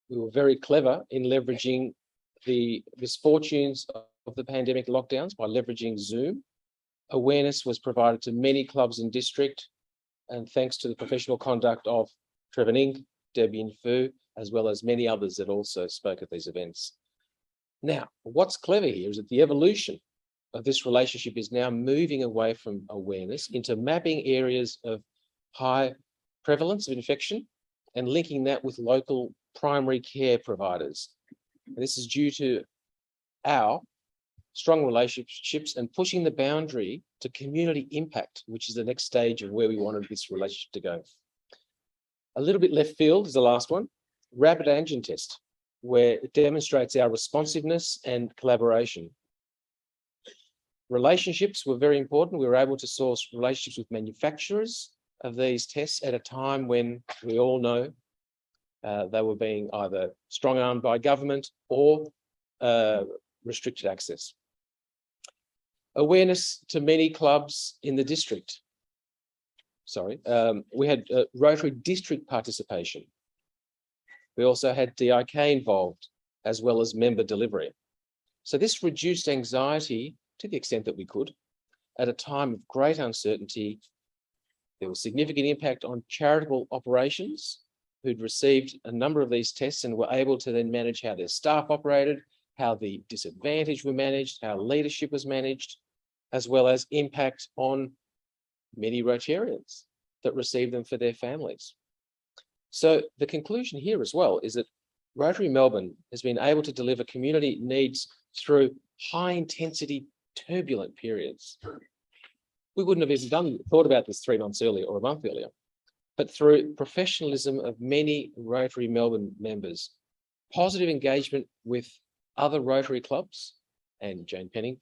We were very clever in leveraging the misfortunes of the pandemic lockdowns by leveraging Zoom. Awareness was provided to many clubs in district, and thanks to the professional conduct of Trevor Ning, Debian Fu, as well as many others that also spoke at these events. Now, what's clever here is that the evolution of this relationship is now moving away from awareness into mapping areas of high prevalence of infection and linking that with local primary care providers. And this is due to our strong relationships and pushing the boundary to community impact, which is the next stage of where we wanted this relationship to go. A little bit left field is the last one, rapid antigen test, where it demonstrates our responsiveness and collaboration. Relationships were very important. We were able to source relationships with manufacturers of these tests at a time when we all know they were being either strong-armed by government or restricted access. Awareness to many clubs in the district. We had Rotary district participation. We also had DIK involved, as well as member delivery. So this reduced anxiety to the extent that we could. At a time of great uncertainty, there was significant impact on charitable operations who'd received a number of these tests and were able to then manage how their staff operated, how the disadvantaged were managed, how leadership was managed, as well as impact on many Rotarians that received them for their families. So the conclusion here as well is that Rotary Melbourne has been able to deliver community needs through high intensity, turbulent periods. We wouldn't have even thought about this 3 months earlier or a month earlier, but through professionalism of many Rotary Melbourne members, positive engagement with other Rotary clubs and Jane Penning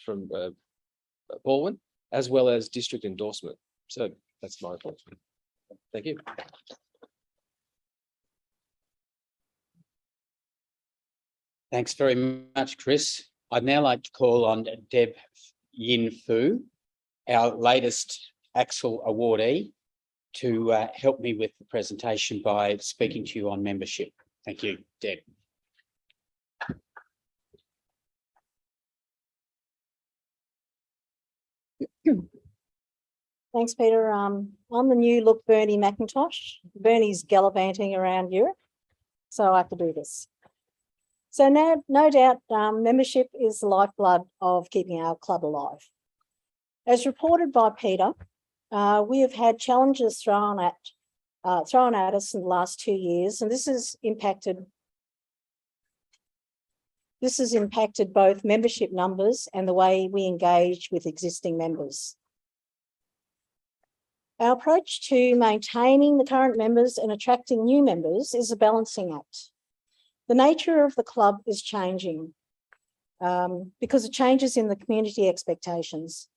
from Baldwin, as well as district endorsement. So that's my point. Thank you. Thanks very much, Chris. I'd now like to call on Deb Yin Fu, our latest Axel awardee, to help me with the presentation by speaking to you on membership. Thank you, Deb. Thanks, Peter. I'm the new look Bernie McIntosh. Bernie's gallivanting around Europe, so I have to do this. So no doubt, membership is the lifeblood of keeping our club alive. As reported by Peter, we have had challenges thrown at thrown at us in the last 2 years, and this has impacted both membership numbers and the way we engage with existing members. Our approach to maintaining the current members and attracting new members is a balancing act. The nature of the club is changing because of changes in the community expectations.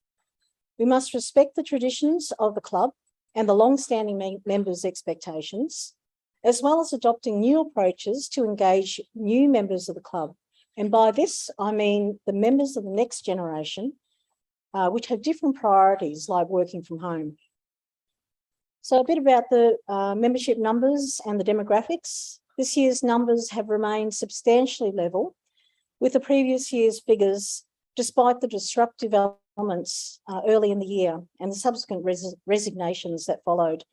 We must respect the traditions of the club and the long-standing members' expectations, as well as adopting new approaches to engage new members of the club. And by this, I mean the members of the next generation, which have different priorities like working from home. So a bit about the membership numbers and the demographics. This year's numbers have remained substantially level with the previous year's figures, despite the disruptive elements early in the year and the subsequent resignations that followed.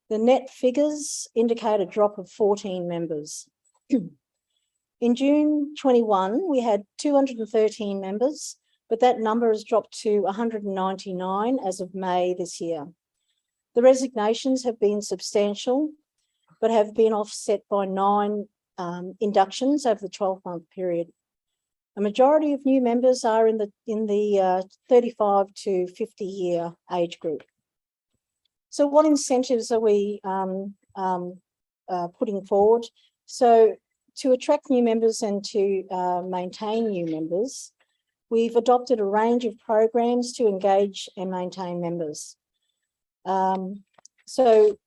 The net figures indicate a drop of 14 members. In June 21, we had 213 members, but that number has dropped to 199 as of May this year. The resignations have been substantial, but have been offset by 9 inductions over the 12-month period. A majority of new members are in the 35 to 50 year age group. So what incentives are we putting forward? So to attract new members and to maintain new members, we've adopted a range of programs to engage and maintain members. So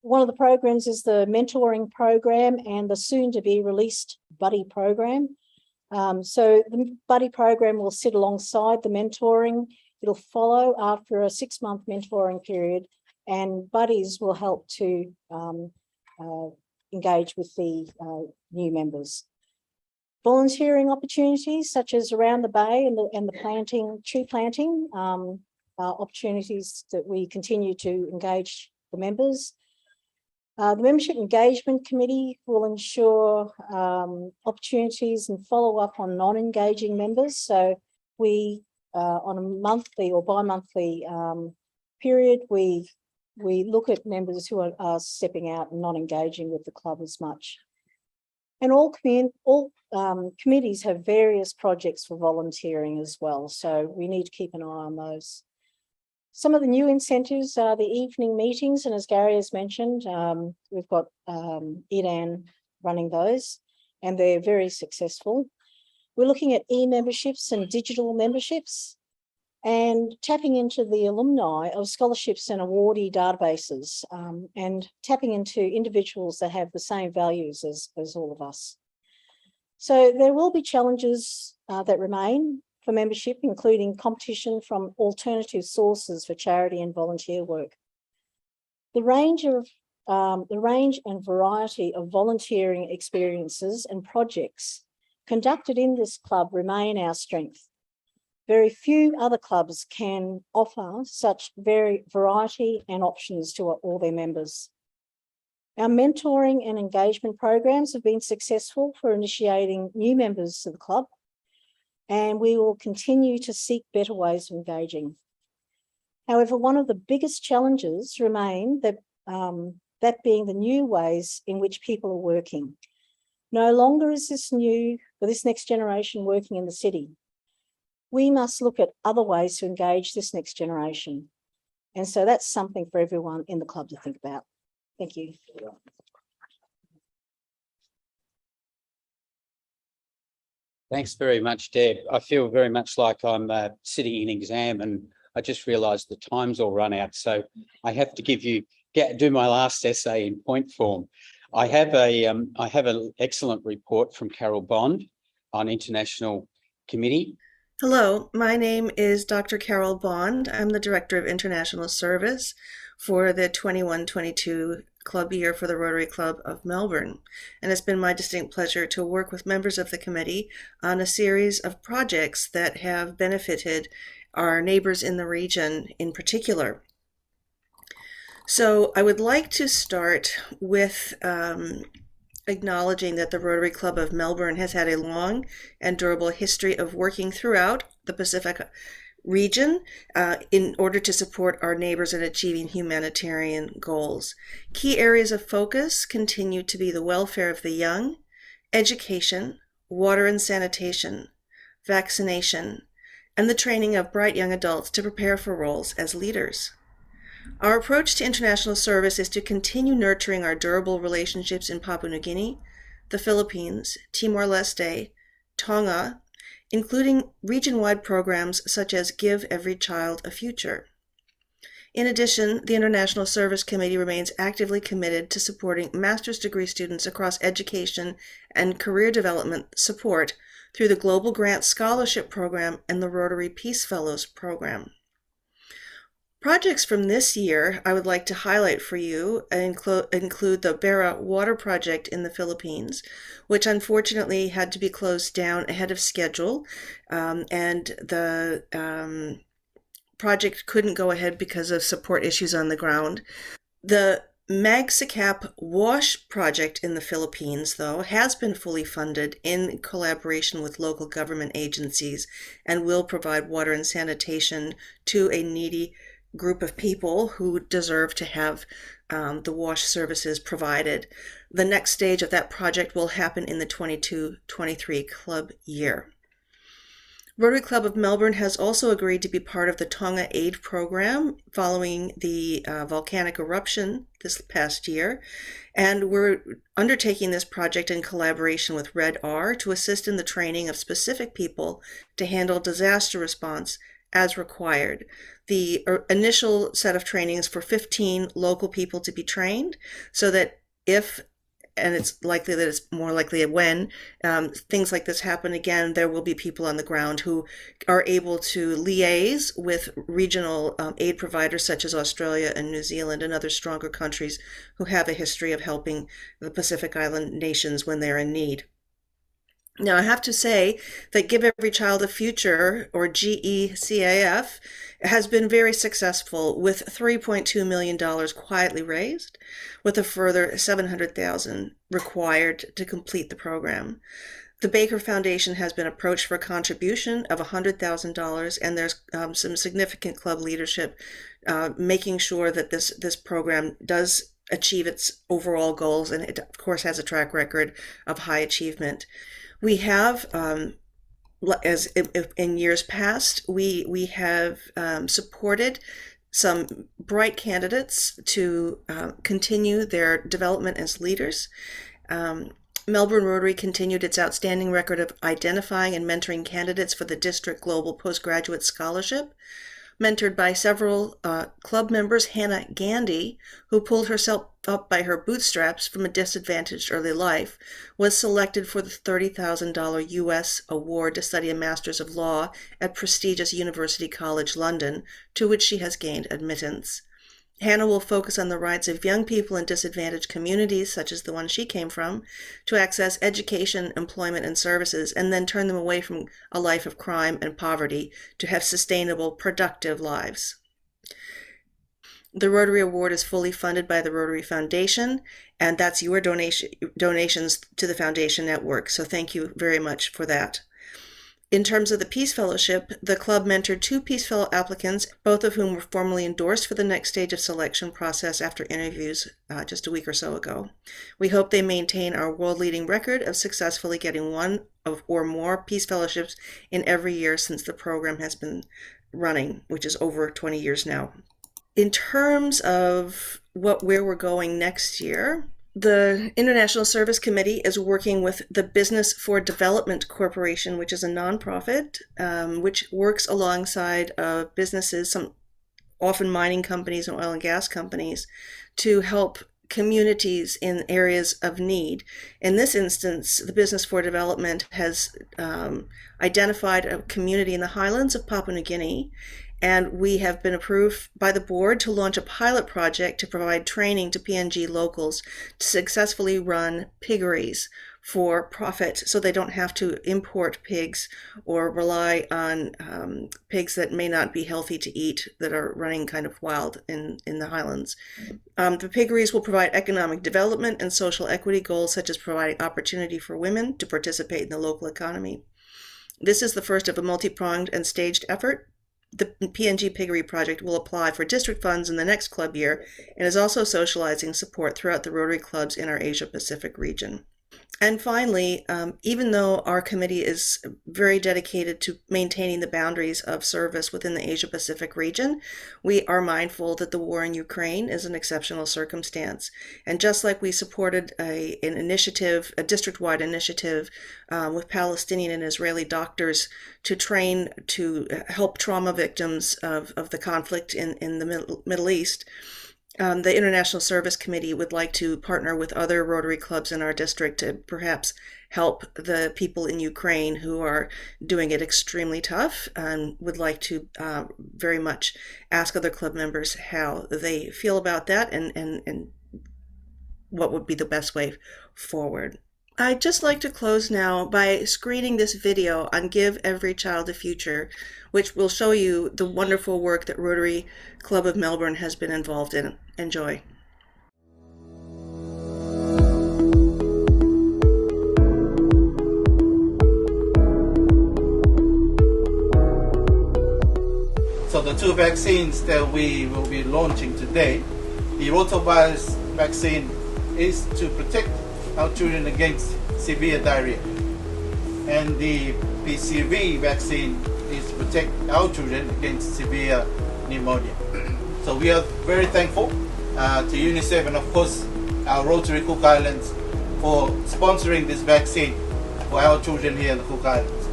one of the programs is the mentoring program and the soon to be released buddy program. So the buddy program will sit alongside the mentoring. It'll follow after a 6-month mentoring period, and buddies will help to engage with the new members. Volunteering opportunities such as around the bay and the tree planting opportunities that we continue to engage the members. The Membership Engagement Committee will ensure opportunities and follow up on non-engaging members. So we, on a monthly or bi-monthly period, we look at members who are stepping out and not engaging with the club as much. And all committees have various projects for volunteering as well. So we need to keep an eye on those. Some of the new incentives are the evening meetings, and as Gary has mentioned, we've got EDAN running those, and they're very successful. We're looking at e-memberships and digital memberships, and tapping into the alumni of scholarships and awardee databases, and tapping into individuals that have the same values as all of us. So there will be challenges that remain for membership, including competition from alternative sources for charity and volunteer work. The range and variety of volunteering experiences and projects conducted in this club remain our strength. Very few other clubs can offer such variety and options to all their members. Our mentoring and engagement programs have been successful for initiating new members to the club, and we will continue to seek better ways of engaging. However, one of the biggest challenges remain that being the new ways in which people are working. No longer is this new for this next generation working in the city. We must look at other ways to engage this next generation. And so that's something for everyone in the club to think about. Thank you. Thanks very much, Deb. I feel very much like I'm sitting in exam, and I just realised the time's all run out. So I have to do my last essay in point form. I have an excellent report from Carol Bond on International Committee. Hello, my name is Dr. Carol Bond. I'm the Director of International Service for the 21-22 club year for the Rotary Club of Melbourne. And it's been my distinct pleasure to work with members of the committee on a series of projects that have benefited our neighbors in the region in particular. So I would like to start with acknowledging that the Rotary Club of Melbourne has had a long and durable history of working throughout the Pacific region in order to support our neighbors in achieving humanitarian goals. Key areas of focus continue to be the welfare of the young, education, water and sanitation, vaccination, and the training of bright young adults to prepare for roles as leaders. Our approach to international service is to continue nurturing our durable relationships in Papua New Guinea, the Philippines, Timor-Leste, Tonga, including region-wide programs such as Give Every Child a Future. In addition, the International Service Committee remains actively committed to supporting master's degree students across education and career development support through the Global Grant Scholarship Program and the Rotary Peace Fellows Program. Projects from this year I would like to highlight for you include the Bera Water Project in the Philippines, which unfortunately had to be closed down ahead of schedule, and the project couldn't go ahead because of support issues on the ground. The Magsicap Wash Project in the Philippines, though, has been fully funded in collaboration with local government agencies and will provide water and sanitation to a needy group of people who deserve to have the wash services provided. The next stage of that project will happen in the 22-23 club year. Rotary Club of Melbourne has also agreed to be part of the Tonga Aid Program following the volcanic eruption this past year, and we're undertaking this project in collaboration with Red R to assist in the training of specific people to handle disaster response as required. The initial set of trainings for 15 local people to be trained so that if, and it's likely that it's more likely when things like this happen again, there will be people on the ground who are able to liaise with regional aid providers such as Australia and New Zealand and other stronger countries who have a history of helping the Pacific Island nations when they're in need. Now, I have to say that Give Every Child a Future, or GECAF, has been very successful with $3.2 million quietly raised, with a further $700,000 required to complete the program. The Baker Foundation has been approached for a contribution of $100,000, and there's some significant club leadership making sure that this program does achieve its overall goals, and it, of course, has a track record of high achievement. We have, as in years past, we have supported some bright candidates to continue their development as leaders. Melbourne Rotary continued its outstanding record of identifying and mentoring candidates for the District Global Postgraduate Scholarship, mentored by several club members. Hannah Gandy, who pulled herself up by her bootstraps from a disadvantaged early life, was selected for the $30,000 US award to study a Master's of Law at prestigious University College London, to which she has gained admittance. Hannah will focus on the rights of young people in disadvantaged communities, such as the one she came from, to access education, employment, and services, and then turn them away from a life of crime and poverty to have sustainable, productive lives. The Rotary Award is fully funded by the Rotary Foundation, and that's your donations to the Foundation Network, so thank you very much for that. In terms of the Peace Fellowship, the club mentored 2 Peace Fellow applicants, both of whom were formally endorsed for the next stage of selection process after interviews just a week or so ago. We hope they maintain our world-leading record of successfully getting one or more Peace Fellowships in every year since the program has been running, which is over 20 years now. In terms of where we're going next year, the International Service Committee is working with the Business for Development Corporation, which is a nonprofit, which works alongside businesses, some often mining companies and oil and gas companies, to help communities in areas of need. In this instance, the Business for Development has identified a community in the highlands of Papua New Guinea, and we have been approved by the board to launch a pilot project to provide training to PNG locals to successfully run piggeries for profit, so they don't have to import pigs or rely on pigs that may not be healthy to eat, that are running kind of wild in the highlands. The piggeries will provide economic development and social equity goals, such as providing opportunity for women to participate in the local economy. This is the first of a multi-pronged and staged effort the PNG Piggery Project will apply for district funds in the next club year and is also socializing support throughout the Rotary clubs in our Asia Pacific region. And finally, even though our committee is very dedicated to maintaining the boundaries of service within the Asia Pacific region, we are mindful that the war in Ukraine is an exceptional circumstance. And just like we supported an initiative, a district-wide initiative with Palestinian and Israeli doctors to train to help trauma victims of the conflict in the Middle East, the International Service Committee would like to partner with other Rotary clubs in our district to perhaps help the people in Ukraine who are doing it extremely tough, and would like to very much ask other club members how they feel about that and what would be the best way forward. I'd just like to close now by screening this video on Give Every Child a Future, which will show you the wonderful work that Rotary Club of Melbourne has been involved in. Enjoy. So the two vaccines that we will be launching today, the rotavirus vaccine is to protect our children against severe diarrhea, and the PCV vaccine is to protect our children against severe pneumonia. So we are very thankful to UNICEF and of course our Rotary Cook Islands for sponsoring this vaccine for our children here in the Cook Islands.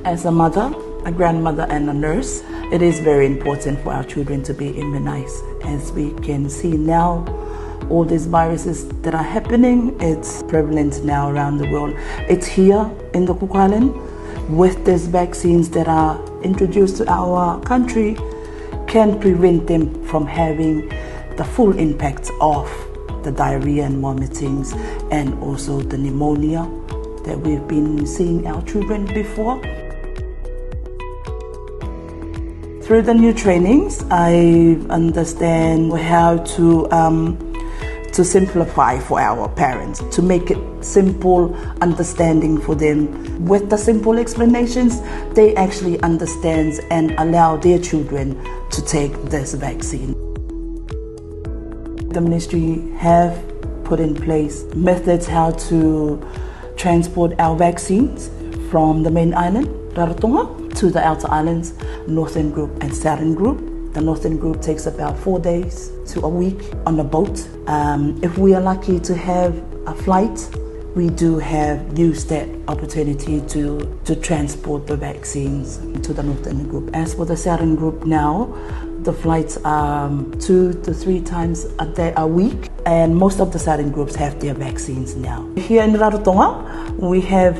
As a mother, a grandmother and a nurse, it is very important for our children to be immunized. As we can see now, all these viruses that are happening, it's prevalent now around the world. It's here in the Cook Island. With these vaccines that are introduced to our country, can prevent them from having the full impact of the diarrhea and vomitings and also the pneumonia that we've been seeing our children before. Through the new trainings, I understand how to simplify for our parents, to make it simple, understanding for them. With the simple explanations, they actually understand and allow their children to take this vaccine. The ministry have put in place methods how to transport our vaccines from the main island, Rarotonga, to the outer islands, Northern Group and Southern Group. The Northern Group takes about 4 days to a week on a boat. If we are lucky to have a flight, we do have used that opportunity to transport the vaccines to the Northern Group. As for the Southern Group now, the flights are 2 to 3 times a week, and most of the Southern Groups have their vaccines now. Here in Rarotonga, we have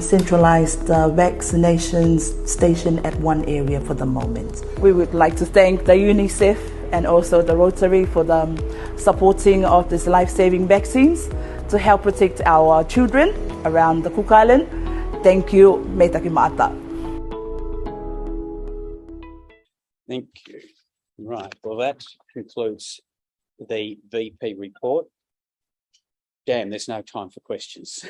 centralized vaccination station at one area for the moment. We would like to thank the UNICEF and also the Rotary for the supporting of these life-saving vaccines to help protect our children around the Cook Island. Thank you. Me taki maata. Thank you. Right, well, that concludes the VP report. Damn, there's no time for questions.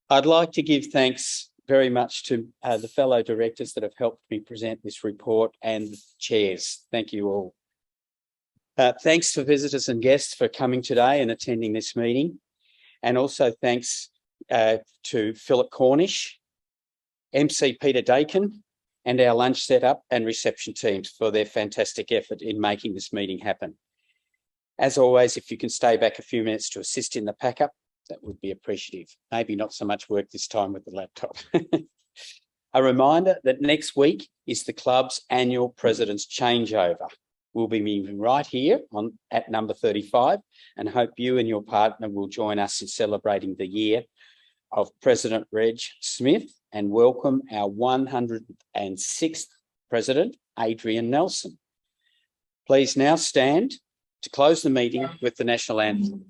I'd like to give thanks very much to the fellow directors that have helped me present this report and the chairs. Thank you all. Thanks to visitors and guests for coming today and attending this meeting. And also thanks to Philip Cornish, MC Peter Dakin, and our lunch setup and reception teams for their fantastic effort in making this meeting happen. As always, if you can stay back a few minutes to assist in the pack-up, that would be appreciative. Maybe not so much work this time with the laptop. A reminder that next week is the club's annual President's Changeover. We'll be meeting right here at number 35 and hope you and your partner will join us in celebrating the year of President Reg Smith and welcome our 106th President, Adrian Nelson. Please now stand to close the meeting with the National Anthem.